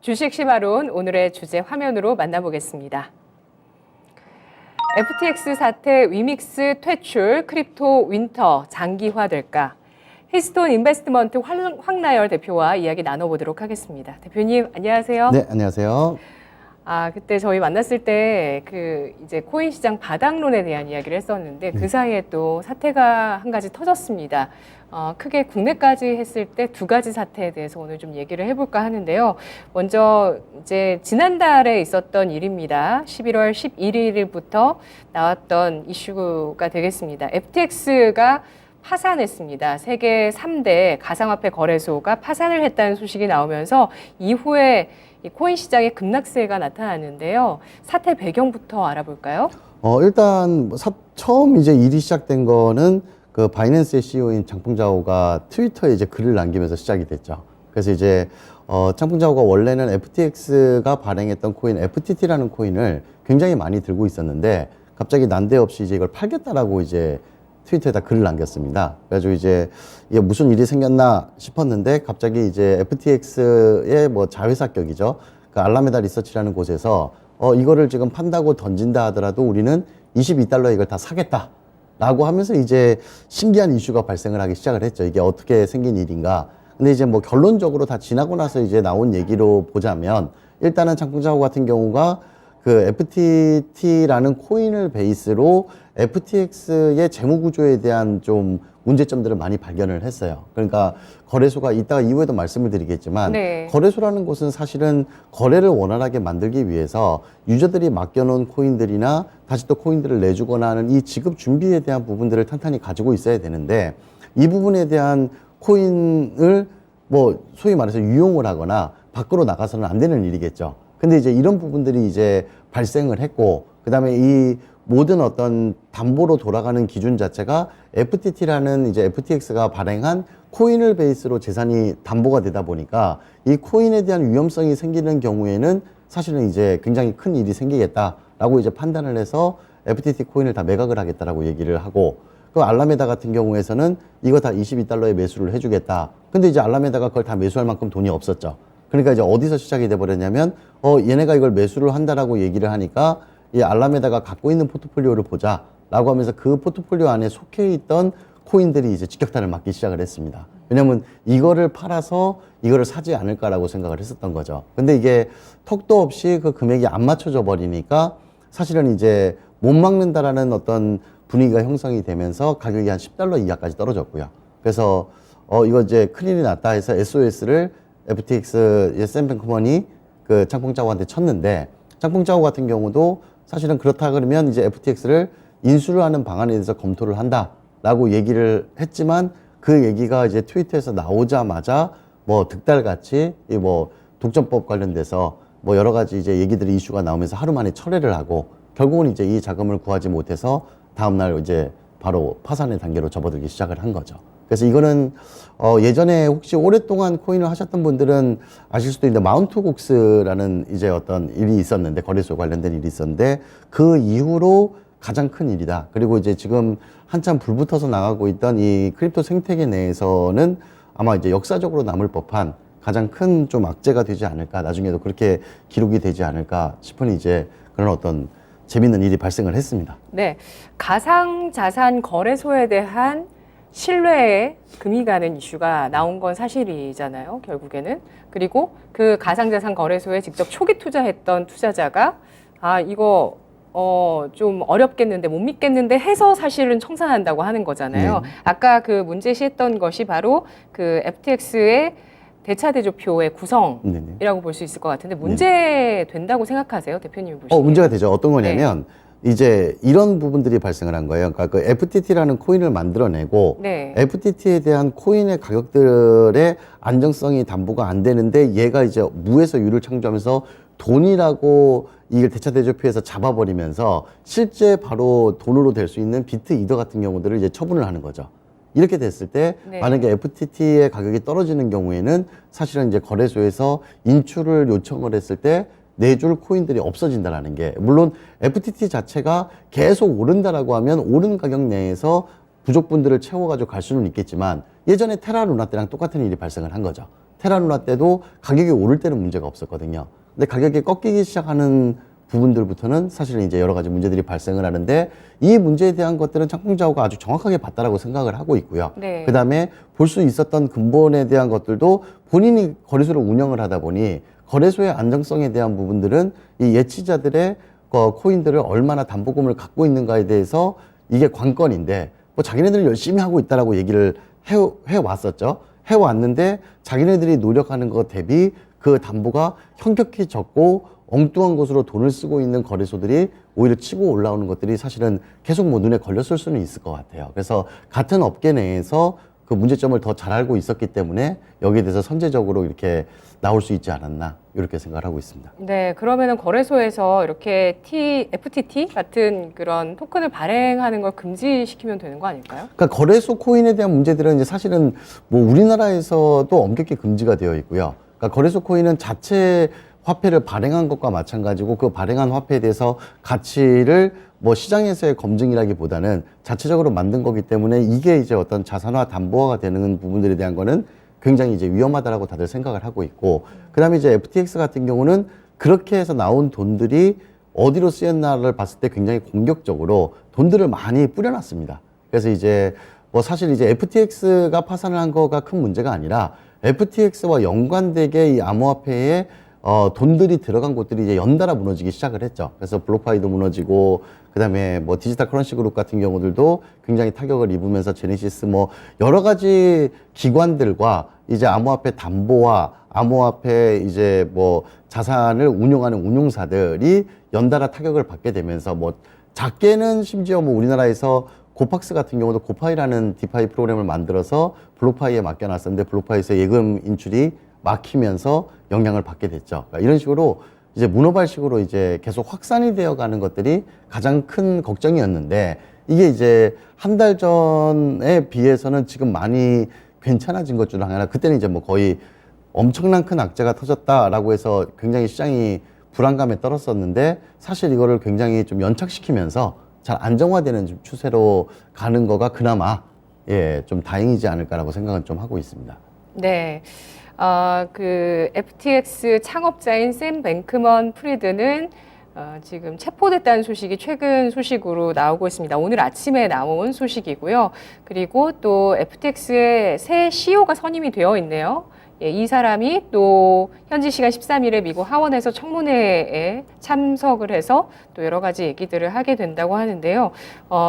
주식 시바론 오늘의 주제 화면으로 만나보겠습니다. FTX 사태 위믹스 퇴출, 크립토 윈터 장기화될까? 히스톤 인베스트먼트 황나열 대표와 이야기 나눠보도록 하겠습니다. 대표님, 안녕하세요. 네, 안녕하세요. 그때 저희 만났을 때 이제 코인 시장 바닥론에 대한 이야기를 했었는데 그 사이에 또 사태가 한 가지 터졌습니다. 크게 국내까지 했을 때 두 가지 사태에 대해서 오늘 좀 얘기를 해볼까 하는데요. 먼저 이제 지난달에 있었던 일입니다. 11월 11일부터 나왔던 이슈가 되겠습니다. FTX가 파산했습니다. 세계 3대 가상화폐 거래소가 파산을 했다는 소식이 나오면서 이후에 이 코인 시장에 급락세가 나타났는데요. 사태 배경부터 알아볼까요? 일단 처음 이제 일이 시작된 거는 그 바이낸스의 CEO인 장풍자오가 트위터에 이제 글을 남기면서 시작이 됐죠. 그래서 이제 장풍자오가 원래는 FTX가 발행했던 코인 FTT라는 코인을 굉장히 많이 들고 있었는데 갑자기 난데없이 이제 이걸 팔겠다라고 이제 트위터에다 글을 남겼습니다. 그래가지고 이제 이게 무슨 일이 생겼나 싶었는데 갑자기 이제 FTX의 뭐 자회사격이죠. 그 알라메다 리서치라는 곳에서 이거를 지금 판다고 던진다 하더라도 우리는 22달러에 이걸 다 사겠다. 라고 하면서 이제 신기한 이슈가 발생을 하기 시작을 했죠. 이게 어떻게 생긴 일인가. 근데 이제 뭐 결론적으로 다 지나고 나서 이제 나온 얘기로 보자면 일단은 장풍자오 같은 경우가 그 FTT라는 코인을 베이스로 FTX의 재무 구조에 대한 좀 문제점들을 많이 발견을 했어요. 그러니까 거래소가 이따가 이후에도 말씀을 드리겠지만 네. 거래소라는 곳은 사실은 거래를 원활하게 만들기 위해서 유저들이 맡겨놓은 코인들이나 다시 또 코인들을 내주거나 하는 이 지급 준비에 대한 부분들을 탄탄히 가지고 있어야 되는데 이 부분에 대한 코인을 뭐 소위 말해서 유용을 하거나 밖으로 나가서는 안 되는 일이겠죠. 근데 이제 이런 부분들이 이제 발생을 했고 그다음에 이 모든 어떤 담보로 돌아가는 기준 자체가 FTT라는 이제 FTX가 발행한 코인을 베이스로 재산이 담보가 되다 보니까 이 코인에 대한 위험성이 생기는 경우에는 사실은 이제 굉장히 큰 일이 생기겠다라고 이제 판단을 해서 FTT 코인을 다 매각을 하겠다라고 얘기를 하고 그 알라메다 같은 경우에서는 이거 다 22달러에 매수를 해주겠다. 근데 이제 알라메다가 그걸 다 매수할 만큼 돈이 없었죠. 그러니까 이제 어디서 시작이 돼버렸냐면 얘네가 이걸 매수를 한다라고 얘기를 하니까 이 알라메다가 갖고 있는 포트폴리오를 보자 라고 하면서 그 포트폴리오 안에 속해 있던 코인들이 이제 직격탄을 맞기 시작을 했습니다. 왜냐면 이거를 팔아서 이거를 사지 않을까라고 생각을 했었던 거죠. 근데 이게 턱도 없이 그 금액이 안 맞춰져 버리니까 사실은 이제 못 막는다라는 어떤 분위기가 형성이 되면서 가격이 한 10달러 이하까지 떨어졌고요. 그래서 이거 이제 큰일이 났다 해서 SOS를 FTX의 샘 뱅크먼이 그 장풍자오한테 쳤는데 장풍자오 같은 경우도 사실은 그렇다 그러면 이제 FTX를 인수를 하는 방안에 대해서 검토를 한다라고 얘기를 했지만 그 얘기가 이제 트위터에서 나오자마자 뭐 득달같이 이 뭐 독점법 관련돼서 뭐 여러 가지 이제 얘기들이 이슈가 나오면서 하루 만에 철회를 하고 결국은 이제 이 자금을 구하지 못해서 다음날 이제 바로 파산의 단계로 접어들기 시작을 한 거죠. 그래서 이거는 예전에 혹시 오랫동안 코인을 하셨던 분들은 아실 수도 있는데 마운트곡스라는 이제 어떤 일이 있었는데 거래소 관련된 일이 있었는데 그 이후로 가장 큰 일이다. 그리고 이제 지금 한참 불붙어서 나가고 있던 이 크립토 생태계 내에서는 아마 이제 역사적으로 남을 법한 가장 큰 좀 악재가 되지 않을까. 나중에도 그렇게 기록이 되지 않을까 싶은 이제 그런 어떤 재밌는 일이 발생을 했습니다. 네, 가상자산 거래소에 대한 신뢰에 금이 가는 이슈가 나온 건 사실이잖아요, 결국에는. 그리고 그 가상자산 거래소에 직접 초기 투자했던 투자자가 이거 좀 어렵겠는데 못 믿겠는데 해서 사실은 청산한다고 하는 거잖아요. 네. 아까 그 문제시했던 것이 바로 그 FTX의 대차대조표의 구성이라고 볼 수 있을 것 같은데 문제 된다고 생각하세요, 대표님이 보시기에? 문제가 되죠. 어떤 거냐면 이제 이런 부분들이 발생을 한 거예요. 그러니까 그 FTT라는 코인을 만들어내고 네. FTT에 대한 코인의 가격들의 안정성이 담보가 안 되는데 얘가 이제 무에서 유를 창조하면서 돈이라고 이걸 대차대조표에서 잡아버리면서 실제 바로 돈으로 될 수 있는 비트 이더 같은 경우들을 이제 처분을 하는 거죠. 이렇게 됐을 때 네. 만약에 FTT의 가격이 떨어지는 경우에는 사실은 이제 거래소에서 인출을 요청을 했을 때 내줄 코인들이 없어진다라는 게, 물론 FTT 자체가 계속 오른다라고 하면 오른 가격 내에서 부족분들을 채워가지고 갈 수는 있겠지만 예전에 테라 루나 때랑 똑같은 일이 발생을 한 거죠. 테라루나 때도 가격이 오를 때는 문제가 없었거든요. 근데 가격이 꺾이기 시작하는 부분들부터는 사실은 이제 여러 가지 문제들이 발생을 하는데 이 문제에 대한 것들은 창풍자오가 아주 정확하게 봤다라고 생각을 하고 있고요. 네. 그 다음에 볼 수 있었던 근본에 대한 것들도 본인이 거래소를 운영을 하다 보니 거래소의 안정성에 대한 부분들은 이 예치자들의 코인들을 얼마나 담보금을 갖고 있는가에 대해서 이게 관건인데 뭐 자기네들이 열심히 하고 있다라고 얘기를 해왔었죠. 해왔는데 자기네들이 노력하는 것 대비 그 담보가 현격히 적고 엉뚱한 곳으로 돈을 쓰고 있는 거래소들이 오히려 치고 올라오는 것들이 사실은 계속 뭐 눈에 걸렸을 수는 있을 것 같아요. 그래서 같은 업계 내에서 그 문제점을 더 잘 알고 있었기 때문에 여기에 대해서 선제적으로 이렇게 나올 수 있지 않았나 이렇게 생각을 하고 있습니다. 네, 그러면은 거래소에서 이렇게 FTT 같은 그런 토큰을 발행하는 걸 금지시키면 되는 거 아닐까요? 그러니까 거래소 코인에 대한 문제들은 이제 사실은 뭐 우리나라에서도 엄격히 금지가 되어 있고요. 그러니까 거래소 코인은 자체 화폐를 발행한 것과 마찬가지고 그 발행한 화폐에 대해서 가치를 뭐 시장에서의 검증이라기보다는 자체적으로 만든 거기 때문에 이게 이제 어떤 자산화 담보화가 되는 부분들에 대한 거는 굉장히 이제 위험하다라고 다들 생각을 하고 있고 그다음에 이제 FTX 같은 경우는 그렇게 해서 나온 돈들이 어디로 쓰였나를 봤을 때 굉장히 공격적으로 돈들을 많이 뿌려놨습니다. 그래서 이제 뭐 사실 이제 FTX가 파산을 한 거가 큰 문제가 아니라 FTX와 연관되게 이 암호화폐에 돈들이 들어간 곳들이 이제 연달아 무너지기 시작을 했죠. 그래서 블록파이도 무너지고, 그 다음에 뭐 디지털 커런시 그룹 같은 경우들도 굉장히 타격을 입으면서 제네시스 뭐 여러 가지 기관들과 이제 암호화폐 담보와 암호화폐 이제 뭐 자산을 운용하는 운용사들이 연달아 타격을 받게 되면서 뭐 작게는 심지어 뭐 우리나라에서 고팍스 같은 경우도 고파이라는 디파이 프로그램을 만들어서 블록파이에 맡겨놨었는데 블록파이에서 예금 인출이 막히면서 영향을 받게 됐죠. 그러니까 이런 식으로 이제 문어발식으로 이제 계속 확산이 되어 가는 것들이 가장 큰 걱정이었는데 이게 이제 한 달 전에 비해서는 지금 많이 괜찮아진 것 중 하나. 그때는 이제 뭐 거의 엄청난 큰 악재가 터졌다라고 해서 굉장히 시장이 불안감에 떨었었는데 사실 이거를 굉장히 좀 연착시키면서 잘 안정화되는 좀 추세로 가는 거가 그나마 좀 다행이지 않을까라고 생각은 좀 하고 있습니다. 네. 그 FTX 창업자인 샘 뱅크먼 프리드는 지금 체포됐다는 소식이 최근 소식으로 나오고 있습니다. 오늘 아침에 나온 소식이고요. 그리고 또 FTX의 새 CEO가 선임이 되어 있네요. 예, 이 사람이 또 현지 시간 13일에 미국 하원에서 청문회에 참석을 해서 또 여러 가지 얘기들을 하게 된다고 하는데요.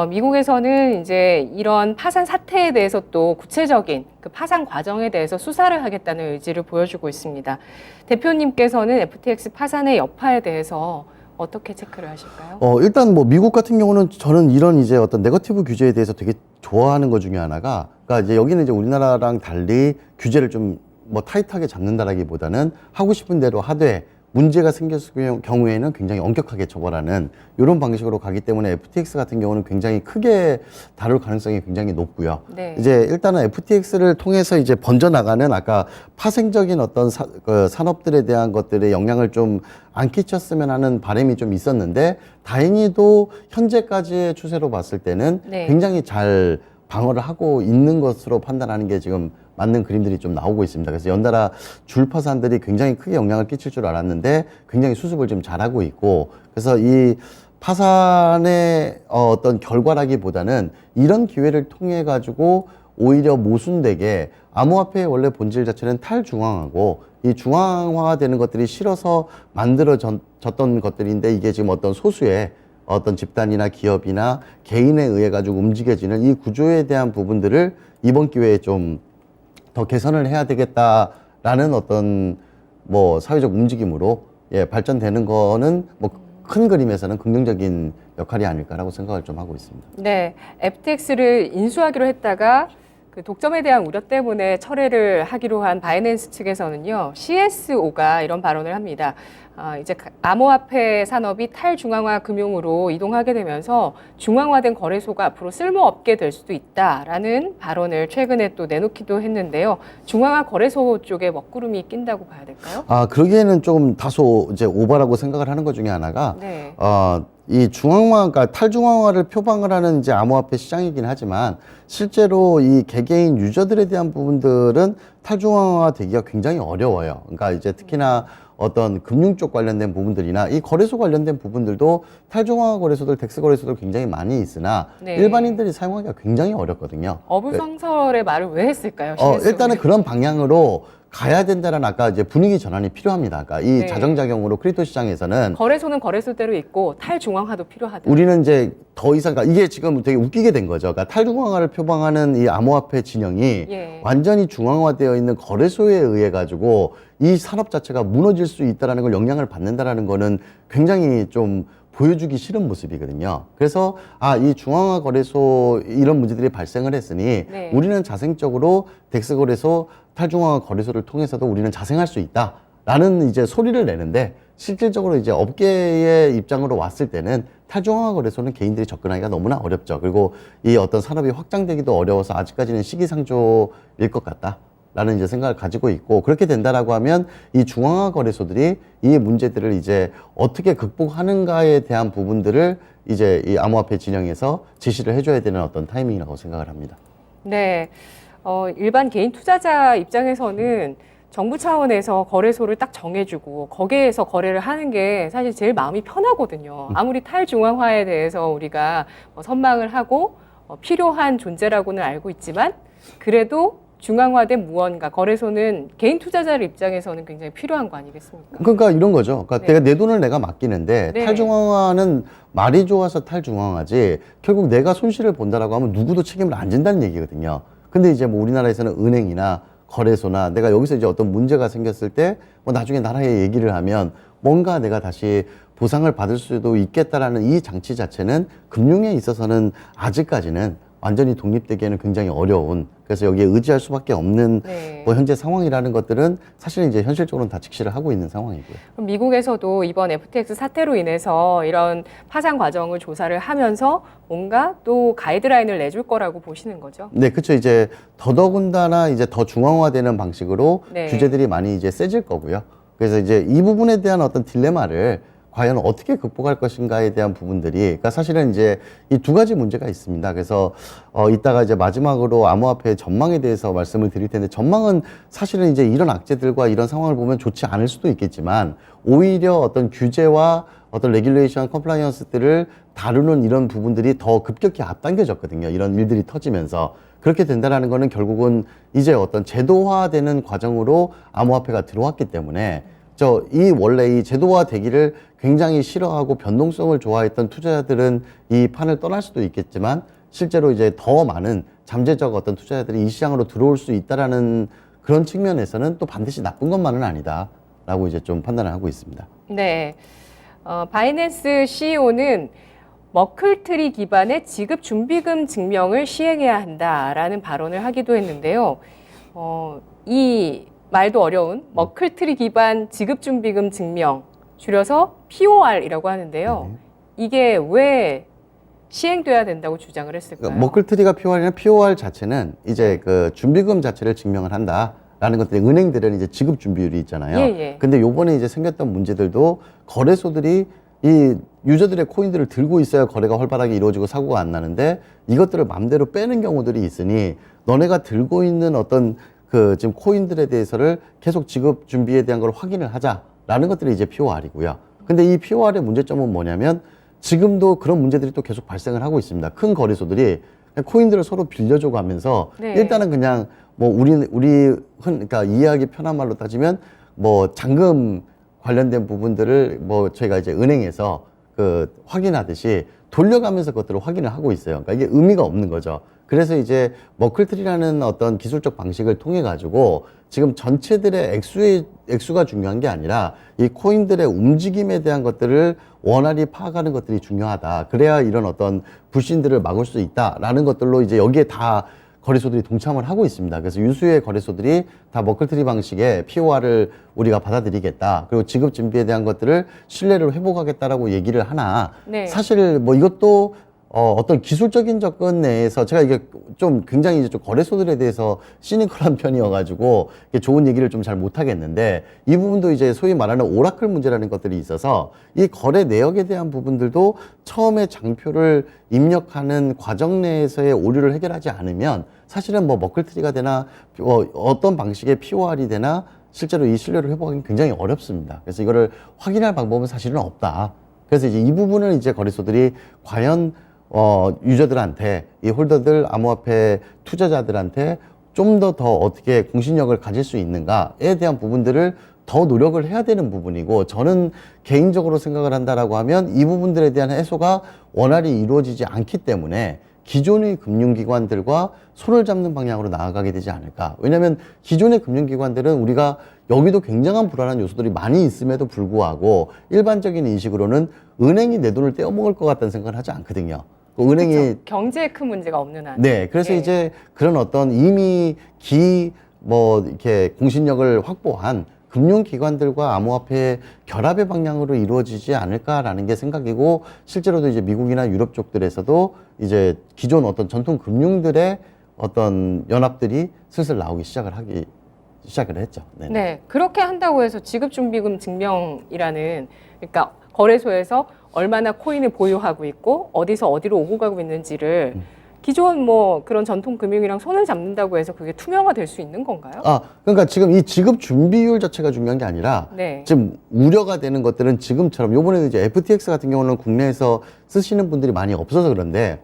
미국에서는 이제 이런 파산 사태에 대해서 또 구체적인 그 파산 과정에 대해서 수사를 하겠다는 의지를 보여주고 있습니다. 대표님께서는 FTX 파산의 여파에 대해서 어떻게 체크를 하실까요? 일단 뭐 미국 같은 경우는 저는 이런 이제 어떤 네거티브 규제에 대해서 되게 좋아하는 것 중에 하나가, 그러니까 이제 여기는 이제 우리나라랑 달리 규제를 좀 뭐 타이트하게 잡는다라기보다는 하고 싶은 대로 하되 문제가 생겼을 경우에는 굉장히 엄격하게 처벌하는 이런 방식으로 가기 때문에 FTX 같은 경우는 굉장히 크게 다룰 가능성이 굉장히 높고요. 네. 이제 일단은 FTX를 통해서 이제 번져나가는 아까 파생적인 어떤 산업들에 대한 것들에 영향을 좀 안 끼쳤으면 하는 바람이 좀 있었는데 다행히도 현재까지의 추세로 봤을 때는 네. 굉장히 잘 방어를 하고 있는 것으로 판단하는 게 지금 맞는 그림들이 좀 나오고 있습니다. 그래서 연달아 줄 파산들이 굉장히 크게 영향을 끼칠 줄 알았는데 굉장히 수습을 좀 잘하고 있고, 그래서 이 파산의 어떤 결과라기보다는 이런 기회를 통해 가지고 오히려 모순되게 암호화폐의 원래 본질 자체는 탈중앙화고 이 중앙화되는 것들이 싫어서 만들어졌던 것들인데 이게 지금 어떤 소수의 어떤 집단이나 기업이나 개인에 의해 가지고 움직여지는 이 구조에 대한 부분들을 이번 기회에 좀 더 개선을 해야 되겠다라는 어떤 뭐 사회적 움직임으로 발전되는 거는 뭐 큰 그림에서는 긍정적인 역할이 아닐까라고 생각을 좀 하고 있습니다. 네, FTX를 인수하기로 했다가 그 독점에 대한 우려 때문에 철회를 하기로 한 바이낸스 측에서는요, CSO가 이런 발언을 합니다. 이제 암호화폐 산업이 탈중앙화 금융으로 이동하게 되면서 중앙화된 거래소가 앞으로 쓸모없게 될 수도 있다라는 발언을 최근에 또 내놓기도 했는데요. 중앙화 거래소 쪽에 먹구름이 낀다고 봐야 될까요? 그러기에는 조금 다소 이제 오버라고 생각을 하는 것 중에 하나가, 네. 이 중앙화, 그러니까 탈중앙화를 표방을 하는 이제 암호화폐 시장이긴 하지만 실제로 이 개개인 유저들에 대한 부분들은 탈중앙화 되기가 굉장히 어려워요. 그러니까 이제 특히나 어떤 금융 쪽 관련된 부분들이나 이 거래소 관련된 부분들도 탈중앙화 거래소들, 덱스 거래소들 굉장히 많이 있으나 네. 일반인들이 사용하기가 굉장히 어렵거든요. 어불성설의 말을 왜 했을까요? 일단은 그런 방향으로 가야 된다는 아까 이제 분위기 전환이 필요합니다. 그러니까 이 네. 자정작용으로 크립토 시장에서는 거래소는 거래소대로 있고 탈중앙화도 필요하다. 우리는 이제 더 이상, 그러니까 이게 지금 되게 웃기게 된 거죠. 그러니까 탈중앙화를 표방하는 이 암호화폐 진영이 예. 완전히 중앙화되어 있는 거래소에 의해 가지고 이 산업 자체가 무너질 수 있다라는 걸 영향을 받는다라는 거는 굉장히 좀 보여주기 싫은 모습이거든요. 그래서 이 중앙화 거래소 이런 문제들이 발생을 했으니 네. 우리는 자생적으로 덱스 거래소, 탈중앙화 거래소를 통해서도 우리는 자생할 수 있다라는 이제 소리를 내는데 실질적으로 이제 업계의 입장으로 왔을 때는 탈중앙화 거래소는 개인들이 접근하기가 너무나 어렵죠. 그리고 이 어떤 산업이 확장되기도 어려워서 아직까지는 시기상조일 것 같다. 라는 이제 생각을 가지고 있고, 그렇게 된다라고 하면 이 중앙화 거래소들이 이 문제들을 이제 어떻게 극복하는가에 대한 부분들을 이제 이 암호화폐 진영에서 제시를 해줘야 되는 어떤 타이밍이라고 생각을 합니다. 네. 일반 개인 투자자 입장에서는 정부 차원에서 거래소를 딱 정해주고 거기에서 거래를 하는 게 사실 제일 마음이 편하거든요. 아무리 탈중앙화에 대해서 우리가 선망을 하고 필요한 존재라고는 알고 있지만 그래도 중앙화된 무언가 거래소는 개인 투자자들 입장에서는 굉장히 필요한 거 아니겠습니까? 그러니까 이런 거죠. 그러니까 네. 내가 내 돈을 내가 맡기는데 네. 탈중앙화는 말이 좋아서 탈중앙화지 결국 내가 손실을 본다라고 하면 누구도 책임을 안 진다는 얘기거든요. 근데 이제 뭐 우리나라에서는 은행이나 거래소나 내가 여기서 이제 어떤 문제가 생겼을 때 뭐 나중에 나라에 얘기를 하면 뭔가 내가 다시 보상을 받을 수도 있겠다라는 이 장치 자체는 금융에 있어서는 아직까지는 완전히 독립되기에는 굉장히 어려운, 그래서 여기에 의지할 수밖에 없는 네. 뭐 현재 상황이라는 것들은 사실은 이제 현실적으로는 다 직시를 하고 있는 상황이고요. 그럼 미국에서도 이번 FTX 사태로 인해서 이런 파산 과정을 조사를 하면서 뭔가 또 가이드라인을 내줄 거라고 보시는 거죠? 네, 그렇죠. 이제 더더군다나 이제 더 중앙화되는 방식으로 네. 규제들이 많이 이제 세질 거고요. 그래서 이제 이 부분에 대한 어떤 딜레마를 과연 어떻게 극복할 것인가에 대한 부분들이, 그러니까 사실은 이제 이 두 가지 문제가 있습니다. 그래서 이따가 이제 마지막으로 암호화폐 전망에 대해서 말씀을 드릴 텐데, 전망은 사실은 이제 이런 악재들과 이런 상황을 보면 좋지 않을 수도 있겠지만 오히려 어떤 규제와 어떤 레귤레이션, 컴플라이언스들을 다루는 이런 부분들이 더 급격히 앞당겨졌거든요. 이런 일들이 터지면서. 그렇게 된다라는 거는 결국은 이제 어떤 제도화되는 과정으로 암호화폐가 들어왔기 때문에 원래 이 제도화 되기를 굉장히 싫어하고 변동성을 좋아했던 투자자들은 이 판을 떠날 수도 있겠지만 실제로 이제 더 많은 잠재적 어떤 투자자들이 이 시장으로 들어올 수 있다라는 그런 측면에서는 또 반드시 나쁜 것만은 아니다라고 이제 좀 판단을 하고 있습니다. 네. 바이낸스 CEO는 머클트리 기반의 지급 준비금 증명을 시행해야 한다라는 발언을 하기도 했는데요. 이 말도 어려운 머클트리 기반 지급준비금 증명, 줄여서 POR이라고 하는데요. 이게 왜 시행돼야 된다고 주장을 했을까요? 그러니까 머클트리가 POR이나 POR 자체는 이제 그 준비금 자체를 증명을 한다라는 것들이, 은행들은 이제 지급 준비율이 있잖아요. 예. 근데 요번에 이제 생겼던 문제들도 거래소들이 이 유저들의 코인들을 들고 있어야 거래가 활발하게 이루어지고 사고가 안 나는데 이것들을 맘대로 빼는 경우들이 있으니 너네가 들고 있는 어떤 지금 코인들에 대해서를 계속 지급 준비에 대한 걸 확인을 하자라는 것들이 이제 POR이고요. 근데 이 POR의 문제점은 뭐냐면 지금도 그런 문제들이 또 계속 발생을 하고 있습니다. 큰 거래소들이 그냥 코인들을 서로 빌려주고 하면서 네. 일단은 그냥 뭐 그러니까 이해하기 편한 말로 따지면 뭐 잔금 관련된 부분들을 뭐 저희가 이제 은행에서 확인하듯이 돌려가면서 그것들을 확인을 하고 있어요. 그러니까 이게 의미가 없는 거죠. 그래서 이제 머클트리라는 어떤 기술적 방식을 통해 가지고 지금 전체들의 액수가 중요한 게 아니라 이 코인들의 움직임에 대한 것들을 원활히 파악하는 것들이 중요하다. 그래야 이런 어떤 불신들을 막을 수 있다라는 것들로 이제 여기에 다 거래소들이 동참을 하고 있습니다. 그래서 유수의 거래소들이 다 머클트리 방식의 POR을 우리가 받아들이겠다. 그리고 지급 준비에 대한 것들을 신뢰를 회복하겠다라고 얘기를 하나, 네. 사실 뭐 이것도 어떤 기술적인 접근 내에서 제가 이게 좀 굉장히 이제 좀 거래소들에 대해서 시니컬한 편이어가지고 이게 좋은 얘기를 좀 잘 못하겠는데 이 부분도 이제 소위 말하는 오라클 문제라는 것들이 있어서 이 거래 내역에 대한 부분들도 처음에 장표를 입력하는 과정 내에서의 오류를 해결하지 않으면 사실은 뭐 머클트리가 되나 어떤 방식의 POR이 되나 실제로 이 신뢰를 회복하기 굉장히 어렵습니다. 그래서 이거를 확인할 방법은 사실은 없다. 그래서 이제 이 부분을 이제 거래소들이 과연 유저들한테 이 홀더들 암호화폐 투자자들한테 좀 더 어떻게 공신력을 가질 수 있는가에 대한 부분들을 더 노력을 해야 되는 부분이고 저는 개인적으로 생각을 한다라고 하면 이 부분들에 대한 해소가 원활히 이루어지지 않기 때문에 기존의 금융기관들과 손을 잡는 방향으로 나아가게 되지 않을까. 왜냐하면 기존의 금융기관들은 우리가 여기도 굉장한 불안한 요소들이 많이 있음에도 불구하고 일반적인 인식으로는 은행이 내 돈을 떼어먹을 것 같다는 생각을 하지 않거든요. 은행이 그렇죠. 경제에 큰 문제가 없는 한. 네, 그래서 예. 이제 그런 어떤 이미 이렇게 공신력을 확보한 금융기관들과 암호화폐 결합의 방향으로 이루어지지 않을까라는 게 생각이고 실제로도 이제 미국이나 유럽 쪽들에서도 이제 기존 어떤 전통 금융들의 어떤 연합들이 슬슬 나오기 시작을 했죠. 네네. 네, 그렇게 한다고 해서 지급준비금 증명이라는, 그러니까 거래소에서 얼마나 코인을 보유하고 있고 어디서 어디로 오고 가고 있는지를 기존 뭐 그런 전통 금융이랑 손을 잡는다고 해서 그게 투명화 될 수 있는 건가요? 그러니까 지금 이 지급 준비율 자체가 중요한 게 아니라 네. 지금 우려가 되는 것들은 지금처럼 요번에 이제 FTX 같은 경우는 국내에서 쓰시는 분들이 많이 없어서 그런데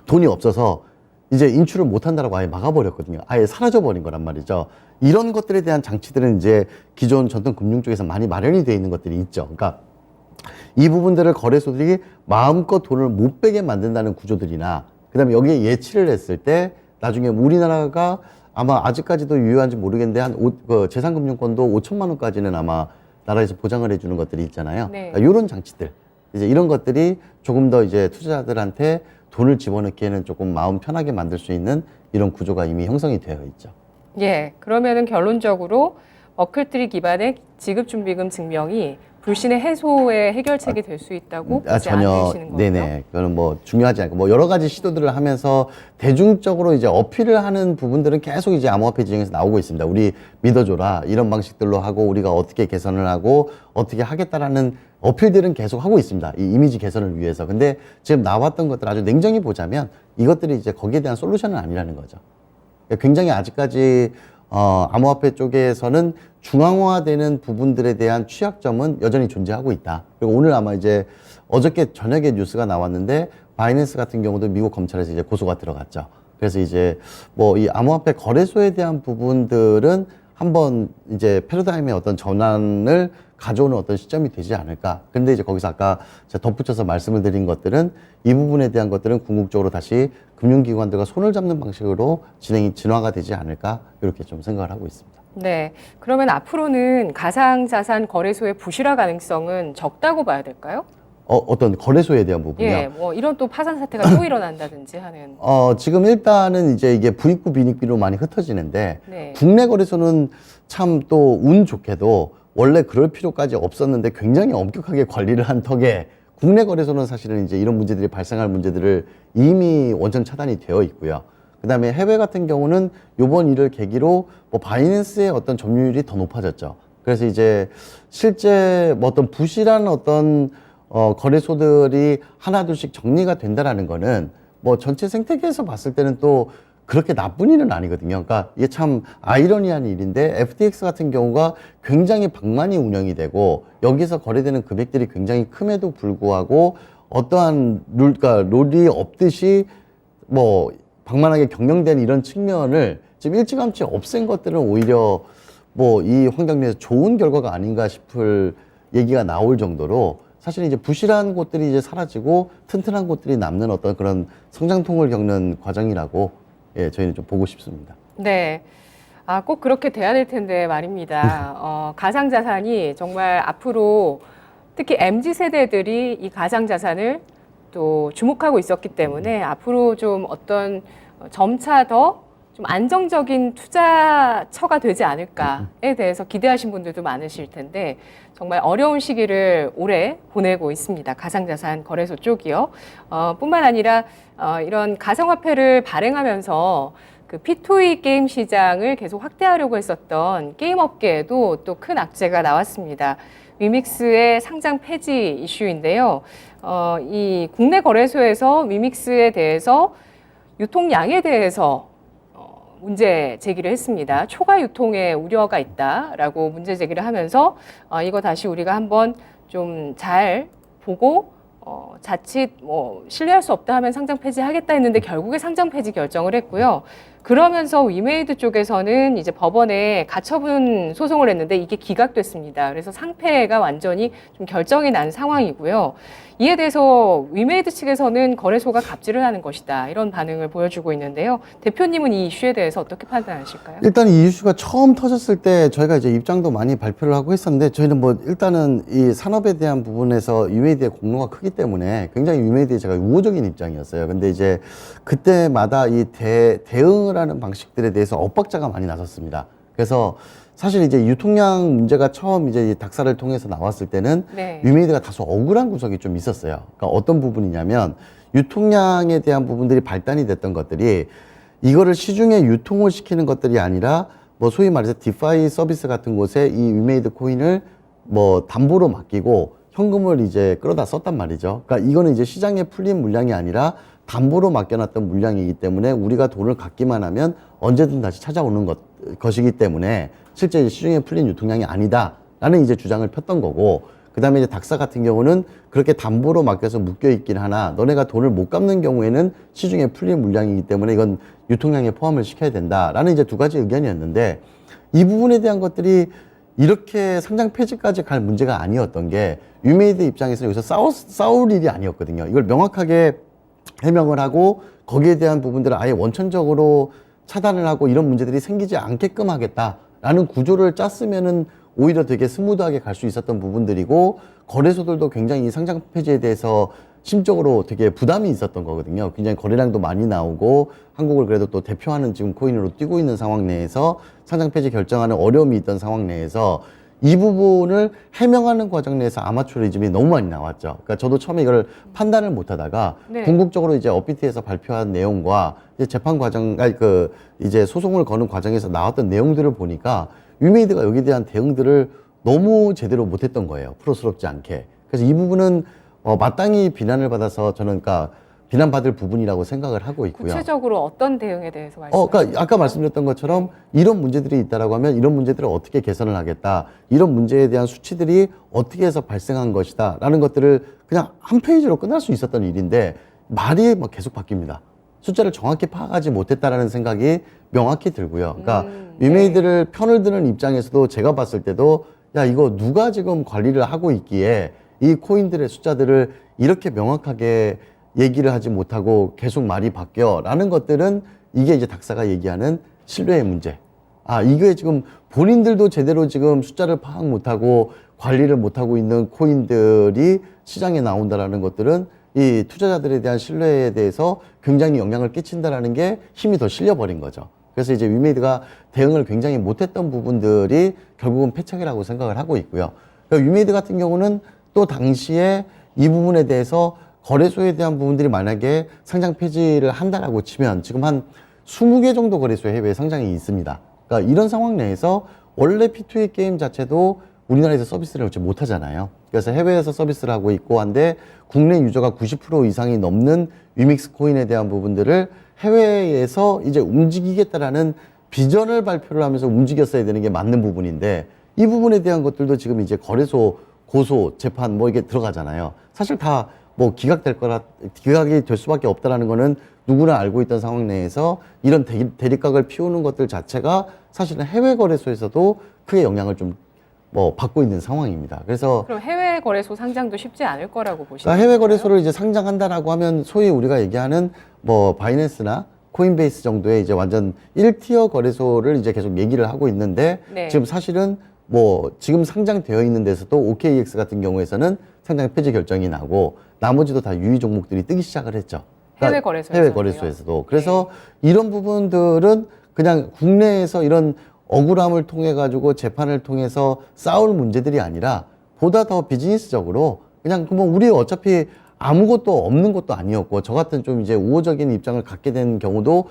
돈이 없어서 이제 인출을 못 한다라고 아예 막아버렸거든요. 아예 사라져버린 거란 말이죠. 이런 것들에 대한 장치들은 이제 기존 전통 금융 쪽에서 많이 마련이 되어 있는 것들이 있죠. 그러니까 이 부분들을 거래소들이 마음껏 돈을 못 빼게 만든다는 구조들이나 그다음에 여기에 예치를 했을 때 나중에 우리나라가 아마 아직까지도 유효한지 모르겠는데 재산금융권도 5천만 원까지는 아마 나라에서 보장을 해주는 것들이 있잖아요. 네. 그러니까 이런 장치들 이제 이런 것들이 조금 더 이제 투자자들한테 돈을 집어넣기에는 조금 마음 편하게 만들 수 있는 이런 구조가 이미 형성이 되어 있죠. 예, 그러면은 결론적으로 머클트리 기반의 지급준비금 증명이 불신의 해소의 해결책이 될 수 있다고 보지 않으시는 건가요? 네네. 그거는 뭐 중요하지 않고 뭐 여러 가지 시도들을 하면서 대중적으로 이제 어필을 하는 부분들은 계속 이제 암호화폐 지정에서 나오고 있습니다. 우리 믿어줘라 이런 방식들로 하고 우리가 어떻게 개선을 하고 어떻게 하겠다라는 어필들은 계속 하고 있습니다. 이 이미지 개선을 위해서. 근데 지금 나왔던 것들 아주 냉정히 보자면 이것들이 이제 거기에 대한 솔루션은 아니라는 거죠. 굉장히 아직까지 암호화폐 쪽에서는 중앙화되는 부분들에 대한 취약점은 여전히 존재하고 있다. 그리고 오늘 아마 이제 어저께 저녁에 뉴스가 나왔는데 바이낸스 같은 경우도 미국 검찰에서 이제 고소가 들어갔죠. 그래서 이제 뭐 이 암호화폐 거래소에 대한 부분들은 한번 이제 패러다임의 어떤 전환을 가져오는 어떤 시점이 되지 않을까. 근데 이제 거기서 아까 제가 덧붙여서 말씀을 드린 것들은 이 부분에 대한 것들은 궁극적으로 다시 금융기관들과 손을 잡는 방식으로 진화가 되지 않을까. 이렇게 좀 생각을 하고 있습니다. 네, 그러면 앞으로는 가상자산 거래소의 부실화 가능성은 적다고 봐야 될까요? 어떤 거래소에 대한 부분이요? 예, 뭐 이런 또 파산 사태가 또 일어난다든지 하는. 지금 일단은 이제 이게 부익부 빈익비로 많이 흩어지는데 네. 국내 거래소는 참 또 운 좋게도 원래 그럴 필요까지 없었는데 굉장히 엄격하게 관리를 한 턱에 국내 거래소는 사실은 이제 이런 문제들이 발생할 문제들을 이미 원천 차단이 되어 있고요. 그다음에 해외 같은 경우는 요번 일을 계기로 뭐 바이낸스의 어떤 점유율이 더 높아졌죠. 그래서 이제 실제 뭐 어떤 부실한 어떤 거래소들이 하나둘씩 정리가 된다라는 거는 뭐 전체 생태계에서 봤을 때는 또 그렇게 나쁜 일은 아니거든요. 그러니까 이게 참 아이러니한 일인데 FTX 같은 경우가 굉장히 방만히 운영이 되고 여기서 거래되는 금액들이 굉장히 큼에도 불구하고 어떠한 그러니까 룰이 없듯이 뭐 방만하게 경영된 이런 측면을 지금 일찌감치 없앤 것들은 오히려 뭐 이 환경 내에서 좋은 결과가 아닌가 싶을 얘기가 나올 정도로 사실 이제 부실한 곳들이 이제 사라지고 튼튼한 곳들이 남는 어떤 그런 성장통을 겪는 과정이라고 예, 저희는 좀 보고 싶습니다. 네. 꼭 그렇게 돼야 될 텐데 말입니다. 가상자산이 정말 앞으로 특히 MZ세대들이 이 가상자산을 또 주목하고 있었기 때문에 앞으로 좀 어떤 점차 더 좀 안정적인 투자처가 되지 않을까에 대해서 기대하신 분들도 많으실 텐데 정말 어려운 시기를 올해 보내고 있습니다. 가상자산 거래소 쪽이요. 뿐만 아니라 이런 가상화폐를 발행하면서 그 P2E 게임 시장을 계속 확대하려고 했었던 게임 업계에도 또 큰 악재가 나왔습니다. 위믹스의 상장 폐지 이슈인데요. 이 국내 거래소에서 위믹스에 대해서 유통량에 대해서 문제 제기를 했습니다. 초과 유통에 우려가 있다라고 문제 제기를 하면서 이거 다시 우리가 한번 좀 잘 보고 자칫 신뢰할 수 없다 하면 상장 폐지하겠다 했는데 결국에 상장 폐지 결정을 했고요. 그러면서 위메이드 쪽에서는 이제 법원에 가처분 소송을 했는데 이게 기각됐습니다. 그래서 상패가 완전히 좀 결정이 난 상황이고요. 이에 대해서 위메이드 측에서는 거래소가 갑질을 하는 것이다. 이런 반응을 보여주고 있는데요. 대표님은 이 이슈에 대해서 어떻게 판단하실까요? 일단 이 이슈가 처음 터졌을 때 저희가 이제 입장도 많이 발표를 하고 했었는데 저희는 뭐 일단은 이 산업에 대한 부분에서 위메이드의 공로가 크기 때문에 굉장히 위메이드에 제가 우호적인 입장이었어요. 근데 이제 그때마다 이 대응을 하는 방식들에 대해서 엇박자가 많이 나섰습니다. 그래서 사실 이제 유통량 문제가 처음 이제 이 닥사를 통해서 나왔을 때는 네. 위메이드가 다소 억울한 구석이 좀 있었어요. 그러니까 어떤 부분이냐면 유통량에 대한 부분들이 발단이 됐던 것들이 이거를 시중에 유통을 시키는 것들이 아니라 뭐 소위 말해서 디파이 서비스 같은 곳에 이 위메이드 코인을 뭐 담보로 맡기고 현금을 이제 끌어다 썼단 말이죠. 그러니까 이거는 이제 시장에 풀린 물량이 아니라 담보로 맡겨놨던 물량이기 때문에 우리가 돈을 갖기만 하면 언제든 다시 찾아오는 것이기 때문에 실제 이제 시중에 풀린 유통량이 아니다라는 이제 주장을 폈던 거고, 그 다음에 이제 닥사 같은 경우는 그렇게 담보로 맡겨서 묶여 있긴 하나 너네가 돈을 못 갚는 경우에는 시중에 풀린 물량이기 때문에 이건 유통량에 포함을 시켜야 된다라는 이제 두 가지 의견이었는데, 이 부분에 대한 것들이 이렇게 상장 폐지까지 갈 문제가 아니었던 게 위메이드 입장에서 여기서 싸울 일이 아니었거든요. 이걸 명확하게 해명을 하고 거기에 대한 부분들을 아예 원천적으로 차단을 하고 이런 문제들이 생기지 않게끔 하겠다라는 구조를 짰으면은 오히려 되게 스무드하게 갈 수 있었던 부분들이고, 거래소들도 굉장히 이 상장 폐지에 대해서 심적으로 되게 부담이 있었던 거거든요. 굉장히 거래량도 많이 나오고 한국을 그래도 또 대표하는 지금 코인으로 뛰고 있는 상황 내에서 상장 폐지 결정하는 어려움이 있던 상황 내에서 이 부분을 해명하는 과정 내에서 아마추어리즘이 너무 많이 나왔죠. 그러니까 저도 처음에 이걸 판단을 못 하다가 네. 궁극적으로 이제 업비트에서 발표한 내용과 이제 재판 과정, 이제 소송을 거는 과정에서 나왔던 내용들을 보니까 위메이드가 여기에 대한 대응들을 너무 제대로 못했던 거예요. 프로스럽지 않게. 그래서 이 부분은 마땅히 비난을 받아서 저는 그러니까 비난받을 부분이라고 생각을 하고 있고요. 구체적으로 어떤 대응에 대해서 말씀하셨나요? 그러니까 아까 말씀드렸던 것처럼 이런 문제들이 있다라고 하면 이런 문제들을 어떻게 개선을 하겠다, 이런 문제에 대한 수치들이 어떻게 해서 발생한 것이다라는 것들을 그냥 한 페이지로 끝날 수 있었던 일인데 말이 막 계속 바뀝니다. 숫자를 정확히 파악하지 못했다라는 생각이 명확히 들고요. 그러니까 위메이드를 편을 드는 입장에서도 제가 봤을 때도 야, 이거 누가 지금 관리를 하고 있기에 이 코인들의 숫자들을 이렇게 명확하게 얘기를 하지 못하고 계속 말이 바뀌어 라는 것들은 이게 이제 닥사가 얘기하는 신뢰의 문제. 이게 지금 본인들도 제대로 지금 숫자를 파악 못하고 관리를 못하고 있는 코인들이 시장에 나온다라는 것들은 이 투자자들에 대한 신뢰에 대해서 굉장히 영향을 끼친다라는 게 힘이 더 실려버린 거죠. 그래서 이제 위메이드가 대응을 굉장히 못했던 부분들이 결국은 패착이라고 생각을 하고 있고요. 그러니까 위메이드 같은 경우는 또 당시에 이 부분에 대해서 거래소에 대한 부분들이 만약에 상장 폐지를 한다라고 치면 지금 한 20개 정도 거래소 해외에 상장이 있습니다. 그러니까 이런 상황 내에서 원래 P2E 게임 자체도 우리나라에서 서비스를 못 하잖아요. 그래서 해외에서 서비스를 하고 있고 한데 국내 유저가 90% 이상이 넘는 위믹스 코인에 대한 부분들을 해외에서 이제 움직이겠다라는 비전을 발표를 하면서 움직였어야 되는 게 맞는 부분인데, 이 부분에 대한 것들도 지금 이제 거래소, 고소, 재판 뭐 이게 들어가잖아요. 사실 다 뭐 기각이 될 수밖에 없다라는 거는 누구나 알고 있던 상황 내에서 이런 대립각을 피우는 것들 자체가 사실은 해외 거래소에서도 크게 영향을 좀 받고 있는 상황입니다. 그래서 그럼 해외 거래소 상장도 쉽지 않을 거라고 보시나요? 그러니까 해외 거래소를 이제 상장한다라고 하면 소위 우리가 얘기하는 뭐 바이낸스나 코인베이스 정도의 이제 완전 1티어 거래소를 이제 계속 얘기를 하고 있는데, 네. 지금 사실은 뭐 지금 상장되어 있는 데서도 OKX 같은 경우에서는 상장 폐지 결정이 나고 나머지도 다 유의 종목들이 뜨기 시작을 했죠. 해외 거래소에서도요? 해외 거래소에서도. 그래서 이런 부분들은 그냥 국내에서 이런 억울함을 통해 가지고 재판을 통해서 싸울 문제들이 아니라 보다 더 비즈니스적으로 그냥 뭐 우리 어차피 아무것도 없는 것도 아니었고 저 같은 좀 이제 우호적인 입장을 갖게 된 경우도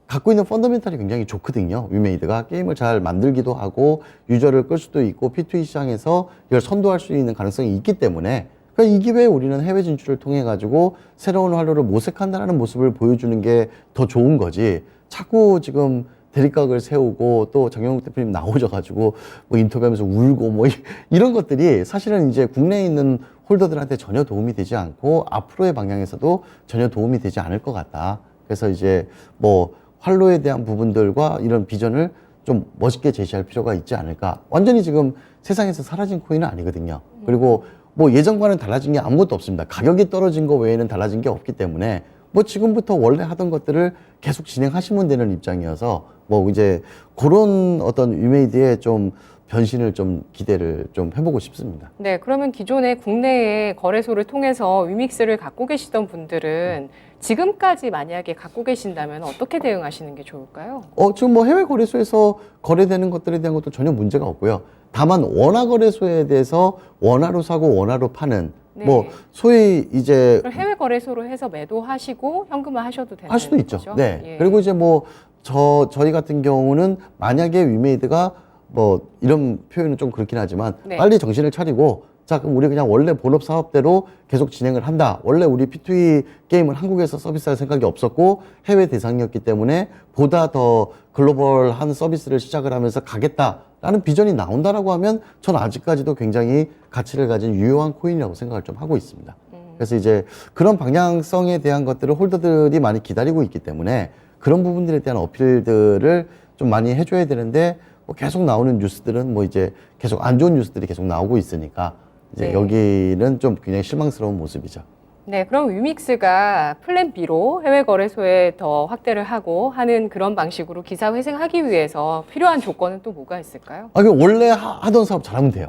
갖고 있는 펀더멘탈이 굉장히 좋거든요. 위메이드가 게임을 잘 만들기도 하고 유저를 끌 수도 있고 P2E 시장에서 이걸 선도할 수 있는 가능성이 있기 때문에 그러니까 이 기회에 우리는 해외 진출을 통해 가지고 새로운 활로를 모색한다는 모습을 보여주는 게 더 좋은 거지. 자꾸 지금 대립각을 세우고 또 장영욱 대표님 나오셔가지고 뭐 인터뷰하면서 울고 뭐 이런 것들이 사실은 이제 국내에 있는 홀더들한테 전혀 도움이 되지 않고 앞으로의 방향에서도 전혀 도움이 되지 않을 것 같다. 그래서 이제 뭐 활로에 대한 부분들과 이런 비전을 좀 멋있게 제시할 필요가 있지 않을까. 완전히 지금 세상에서 사라진 코인은 아니거든요. 그리고 뭐 예전과는 달라진 게 아무것도 없습니다. 가격이 떨어진 거 외에는 달라진 게 없기 때문에 뭐 지금부터 원래 하던 것들을 계속 진행하시면 되는 입장이어서 뭐 이제 그런 어떤 위메이드의 좀 변신을 좀 기대를 좀 해보고 싶습니다. 네, 그러면 기존에 국내에 거래소를 통해서 위믹스를 갖고 계시던 분들은 지금까지 만약에 갖고 계신다면 어떻게 대응하시는 게 좋을까요? 지금 뭐 해외 거래소에서 거래되는 것들에 대한 것도 전혀 문제가 없고요. 다만 원화 거래소에 대해서 원화로 사고 원화로 파는 네. 뭐 소위 이제 그럼 해외 거래소로 해서 매도하시고 현금화 하셔도 되는 할 수도 있죠. 거죠? 네. 예. 그리고 이제 뭐 저희 같은 경우는 만약에 위메이드가 뭐 이런 표현은 좀 그렇긴 하지만 네. 빨리 정신을 차리고 자 그럼 우리 그냥 원래 본업 사업대로 계속 진행을 한다. 원래 우리 P2E 게임을 한국에서 서비스할 생각이 없었고 해외 대상이었기 때문에 보다 더 글로벌한 서비스를 시작을 하면서 가겠다라는 비전이 나온다라고 하면 전 아직까지도 굉장히 가치를 가진 유효한 코인이라고 생각을 좀 하고 있습니다. 그래서 이제 그런 방향성에 대한 것들을 홀더들이 많이 기다리고 있기 때문에 그런 부분들에 대한 어필들을 좀 많이 해줘야 되는데 뭐 계속 나오는 뉴스들은 뭐 이제 계속 안 좋은 뉴스들이 계속 나오고 있으니까 이제 네. 여기는 좀 굉장히 실망스러운 모습이죠. 네, 그럼 위믹스가 플랜 B로 해외 거래소에 더 확대를 하고 하는 그런 방식으로 기사 회생하기 위해서 필요한 조건은 또 뭐가 있을까요? 그 원래 하던 사업 잘하면 돼요.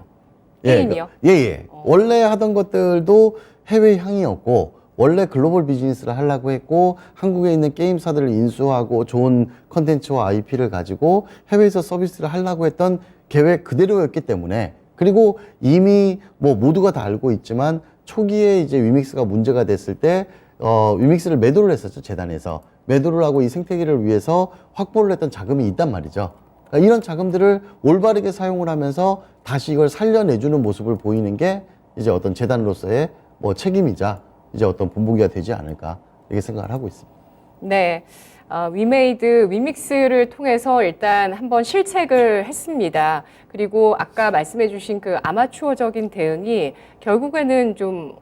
게임이요? 예. 원래 하던 것들도 해외 향이었고 원래 글로벌 비즈니스를 하려고 했고 한국에 있는 게임사들을 인수하고 좋은 컨텐츠와 IP를 가지고 해외에서 서비스를 하려고 했던 계획 그대로였기 때문에 그리고 이미 뭐 모두가 다 알고 있지만 초기에 이제 위믹스가 문제가 됐을 때 위믹스를 매도를 했었죠. 재단에서 매도를 하고 이 생태계를 위해서 확보를 했던 자금이 있단 말이죠. 그러니까 이런 자금들을 올바르게 사용을 하면서 다시 이걸 살려내주는 모습을 보이는 게 이제 어떤 재단으로서의 뭐 책임이자 이제 어떤 본보기가 되지 않을까 이렇게 생각을 하고 있습니다. 네, 위메이드 위믹스를 통해서 일단 한번 실책을 했습니다. 그리고 아까 말씀해주신 그 아마추어적인 대응이 결국에는 좀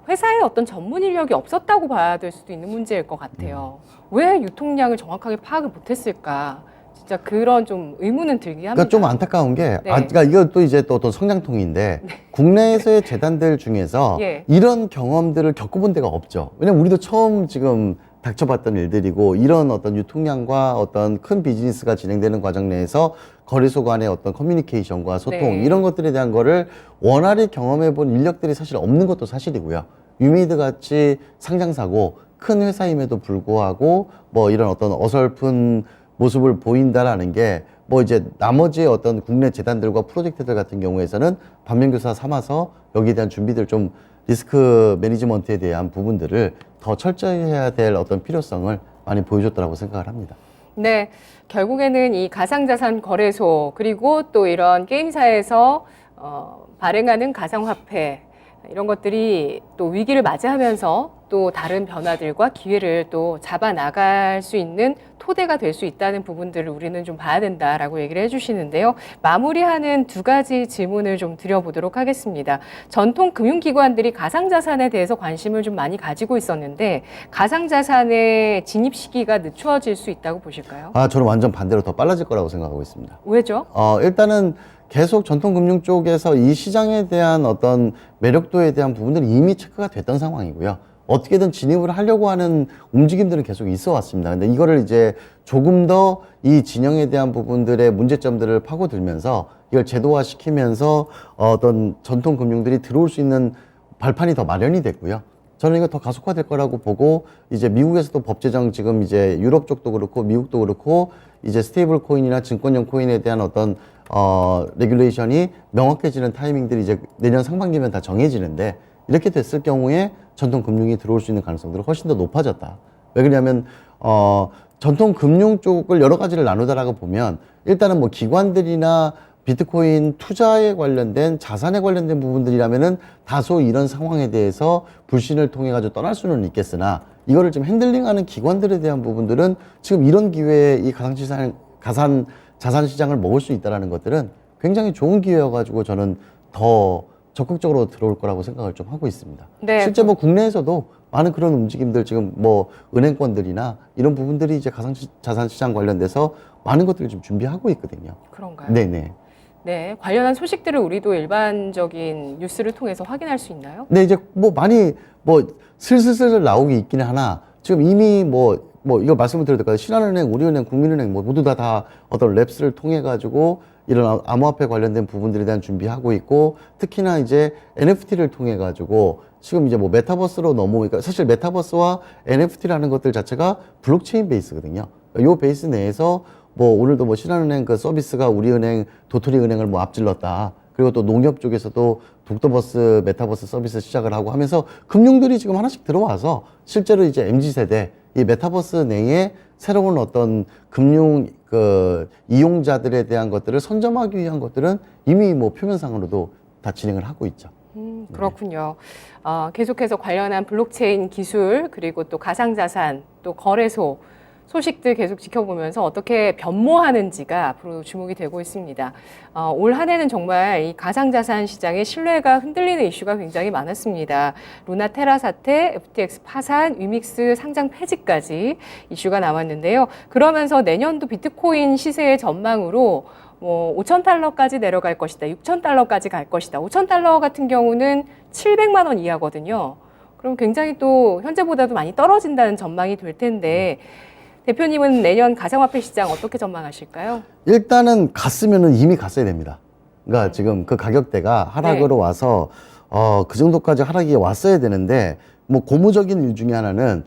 회사의 어떤 전문 인력이 없었다고 봐야 될 수도 있는 문제일 것 같아요. 왜 유통량을 정확하게 파악을 못했을까? 진짜 그런 좀 의문은 들긴 합니다. 그러니까 좀 안타까운 게, 네. 그러니까 이것도 이제 또 어떤 성장통인데, 국내에서의 재단들 중에서 예. 이런 경험들을 겪어본 데가 없죠. 왜냐면 우리도 처음 지금 닥쳐봤던 일들이고, 이런 어떤 유통량과 어떤 큰 비즈니스가 진행되는 과정 내에서 거래소 간의 어떤 커뮤니케이션과 소통, 네. 이런 것들에 대한 거를 원활히 경험해본 인력들이 사실 없는 것도 사실이고요. 유미드 같이 상장사고, 큰 회사임에도 불구하고, 뭐 이런 어떤 어설픈 모습을 보인다라는 게 뭐 이제 나머지 어떤 국내 재단들과 프로젝트들 같은 경우에서는 반면교사 삼아서 여기에 대한 준비들 좀 리스크 매니지먼트에 대한 부분들을 더 철저히 해야 될 어떤 필요성을 많이 보여줬다고 생각을 합니다. 네, 결국에는 이 가상자산 거래소 그리고 또 이런 게임사에서 발행하는 가상화폐 이런 것들이 또 위기를 맞이하면서 또 다른 변화들과 기회를 또 잡아 나갈 수 있는 토대가 될 수 있다는 부분들을 우리는 좀 봐야 된다라고 얘기를 해주시는데요. 마무리하는 두 가지 질문을 좀 드려보도록 하겠습니다. 전통 금융기관들이 가상자산에 대해서 관심을 좀 많이 가지고 있었는데 가상자산의 진입 시기가 늦춰질 수 있다고 보실까요? 저는 완전 반대로 더 빨라질 거라고 생각하고 있습니다. 왜죠? 일단은 계속 전통금융 쪽에서 이 시장에 대한 어떤 매력도에 대한 부분들이 이미 체크가 됐던 상황이고요. 어떻게든 진입을 하려고 하는 움직임들은 계속 있어 왔습니다. 근데 이거를 이제 조금 더 이 진영에 대한 부분들의 문제점들을 파고들면서 이걸 제도화 시키면서 어떤 전통 금융들이 들어올 수 있는 발판이 더 마련이 됐고요. 저는 이거 더 가속화될 거라고 보고 이제 미국에서도 법 제정 지금 이제 유럽 쪽도 그렇고 미국도 그렇고 이제 스테이블 코인이나 증권형 코인에 대한 어떤 레귤레이션이 명확해지는 타이밍들이 이제 내년 상반기면 다 정해지는데 이렇게 됐을 경우에 전통 금융이 들어올 수 있는 가능성들은 훨씬 더 높아졌다. 왜 그러냐면 전통 금융 쪽을 여러 가지를 나누다라고 보면 일단은 뭐 기관들이나 비트코인 투자에 관련된 자산에 관련된 부분들이라면은 다소 이런 상황에 대해서 불신을 통해 가지고 떠날 수는 있겠으나 이거를 좀 핸들링하는 기관들에 대한 부분들은 지금 이런 기회에 이 자산 시장을 먹을 수 있다라는 것들은 굉장히 좋은 기회여가지고 저는 더 적극적으로 들어올 거라고 생각을 좀 하고 있습니다. 네. 실제 뭐 국내에서도 많은 그런 움직임들 지금 뭐 은행권들이나 이런 부분들이 이제 자산 시장 관련돼서 많은 것들을 좀 준비하고 있거든요. 그런가요? 네네. 네, 관련한 소식들을 우리도 일반적인 뉴스를 통해서 확인할 수 있나요? 네, 이제 뭐 많이 뭐 슬슬 나오기 있기는 하나 지금 이미 뭐 이거 말씀을 드려도 될까요? 신한은행, 우리은행, 국민은행 뭐 모두 다 어떤 랩스를 통해 가지고 이런 암호화폐 관련된 부분들에 대한 준비하고 있고 특히나 이제 NFT를 통해 가지고 지금 이제 뭐 메타버스로 넘어오니까 사실 메타버스와 NFT라는 것들 자체가 블록체인 베이스거든요. 요 베이스 내에서 뭐 오늘도 뭐 신한은행 그 서비스가 우리은행, 도토리은행을 뭐 앞질렀다. 그리고 또 농협 쪽에서도 독도버스, 메타버스 서비스 시작을 하고 하면서 금융들이 지금 하나씩 들어와서 실제로 이제 MZ세대 이 메타버스 내에 새로운 어떤 금융 그 이용자들에 대한 것들을 선점하기 위한 것들은 이미 뭐 표면상으로도 다 진행을 하고 있죠. 그렇군요. 계속해서 관련한 블록체인 기술 그리고 또 가상자산 또 거래소 소식들 계속 지켜보면서 어떻게 변모하는지가 앞으로 주목이 되고 있습니다. 올 한 해는 정말 이 가상자산 시장의 신뢰가 흔들리는 이슈가 굉장히 많았습니다. 루나테라 사태, FTX 파산, 위믹스 상장 폐지까지 이슈가 나왔는데요. 그러면서 내년도 비트코인 시세의 전망으로 뭐 5,000달러까지 내려갈 것이다. 6,000달러까지 갈 것이다. 5,000달러 같은 경우는 700만 원 이하거든요. 그럼 굉장히 또 현재보다도 많이 떨어진다는 전망이 될 텐데 대표님은 내년 가상화폐 시장 어떻게 전망하실까요? 일단은 갔으면은 이미 갔어야 됩니다. 그러니까 지금 그 가격대가 하락으로 네. 와서 그 정도까지 하락이 왔어야 되는데 뭐 고무적인 일 중에 하나는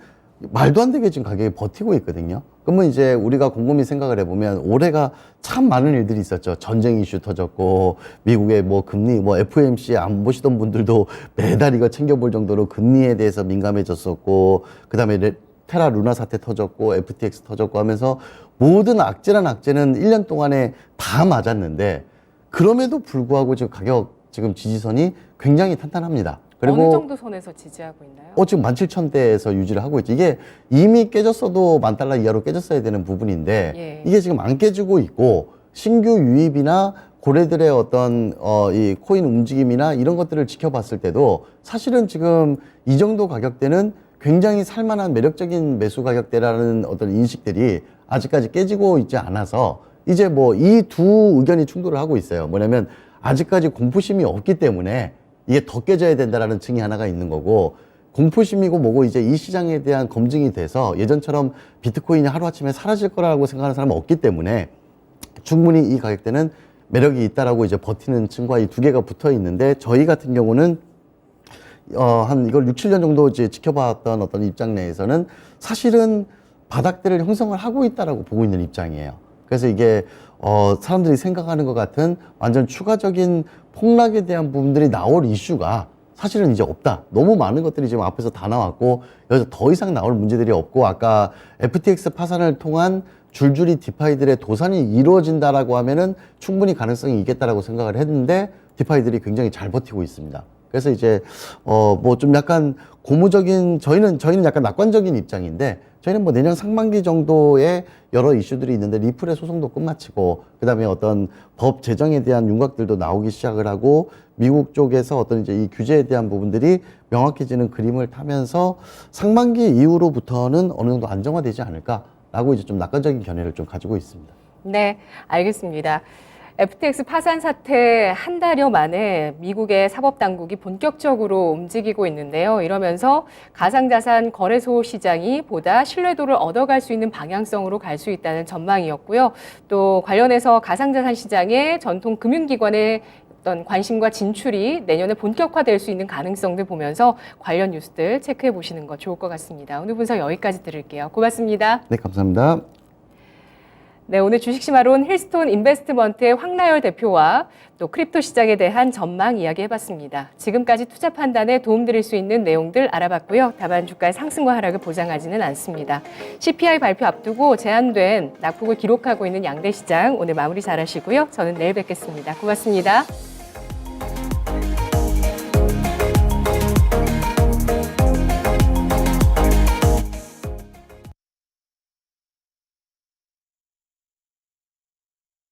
말도 안 되게 지금 가격이 버티고 있거든요. 그러면 이제 우리가 곰곰이 생각을 해보면 올해가 참 많은 일들이 있었죠. 전쟁 이슈 터졌고 미국의 뭐 금리 뭐 FOMC 안 보시던 분들도 매달 이거 챙겨볼 정도로 금리에 대해서 민감해졌었고 그다음에 테라 루나 사태 터졌고 FTX 터졌고 하면서 모든 악재란 악재는 1년 동안에 다 맞았는데 그럼에도 불구하고 지금 가격 지금 지지선이 굉장히 탄탄합니다. 그리고 어느 정도 선에서 지지하고 있나요? 지금 17,000대에서 유지를 하고 있지. 이게 이미 깨졌어도 10,000달러 이하로 깨졌어야 되는 부분인데 예. 이게 지금 안 깨지고 있고 신규 유입이나 고래들의 어떤 이 코인 움직임이나 이런 것들을 지켜봤을 때도 사실은 지금 이 정도 가격대는 굉장히 살만한 매력적인 매수 가격대라는 어떤 인식들이 아직까지 깨지고 있지 않아서 이제 뭐 이 두 의견이 충돌을 하고 있어요. 뭐냐면 아직까지 공포심이 없기 때문에 이게 더 깨져야 된다라는 층이 하나가 있는 거고 공포심이고 뭐고 이제 이 시장에 대한 검증이 돼서 예전처럼 비트코인이 하루아침에 사라질 거라고 생각하는 사람은 없기 때문에 충분히 이 가격대는 매력이 있다라고 이제 버티는 층과 이 두 개가 붙어 있는데 저희 같은 경우는 한 이걸 6, 7년 정도 이제 지켜봤던 어떤 입장 내에서는 사실은 바닥대를 형성을 하고 있다라고 보고 있는 입장이에요. 그래서 이게 사람들이 생각하는 것 같은 완전 추가적인 폭락에 대한 부분들이 나올 이슈가 사실은 이제 없다. 너무 많은 것들이 지금 앞에서 다 나왔고 여기서 더 이상 나올 문제들이 없고 아까 FTX 파산을 통한 줄줄이 디파이들의 도산이 이루어진다라고 하면은 충분히 가능성이 있겠다라고 생각을 했는데 디파이들이 굉장히 잘 버티고 있습니다. 그래서 이제 뭐 좀 약간 고무적인 저희는 약간 낙관적인 입장인데 저희는 뭐 내년 상반기 정도에 여러 이슈들이 있는데 리플의 소송도 끝마치고 그다음에 어떤 법 제정에 대한 윤곽들도 나오기 시작을 하고 미국 쪽에서 어떤 이제 이 규제에 대한 부분들이 명확해지는 그림을 타면서 상반기 이후로부터는 어느 정도 안정화되지 않을까라고 이제 좀 낙관적인 견해를 좀 가지고 있습니다. 네, 알겠습니다. FTX 파산 사태 한 달여 만에 미국의 사법당국이 본격적으로 움직이고 있는데요. 이러면서 가상자산 거래소 시장이 보다 신뢰도를 얻어갈 수 있는 방향성으로 갈 수 있다는 전망이었고요. 또 관련해서 가상자산 시장의 전통 금융기관의 어떤 관심과 진출이 내년에 본격화될 수 있는 가능성들 보면서 관련 뉴스들 체크해 보시는 거 좋을 것 같습니다. 오늘 분석 여기까지 들을게요. 고맙습니다. 네, 감사합니다. 네, 오늘 주식심화론 힐스톤 인베스트먼트의 황나열 대표와 또 크립토 시장에 대한 전망 이야기해봤습니다. 지금까지 투자 판단에 도움드릴 수 있는 내용들 알아봤고요. 다만 주가의 상승과 하락을 보장하지는 않습니다. CPI 발표 앞두고 제한된 낙폭을 기록하고 있는 양대 시장 오늘 마무리 잘하시고요. 저는 내일 뵙겠습니다. 고맙습니다.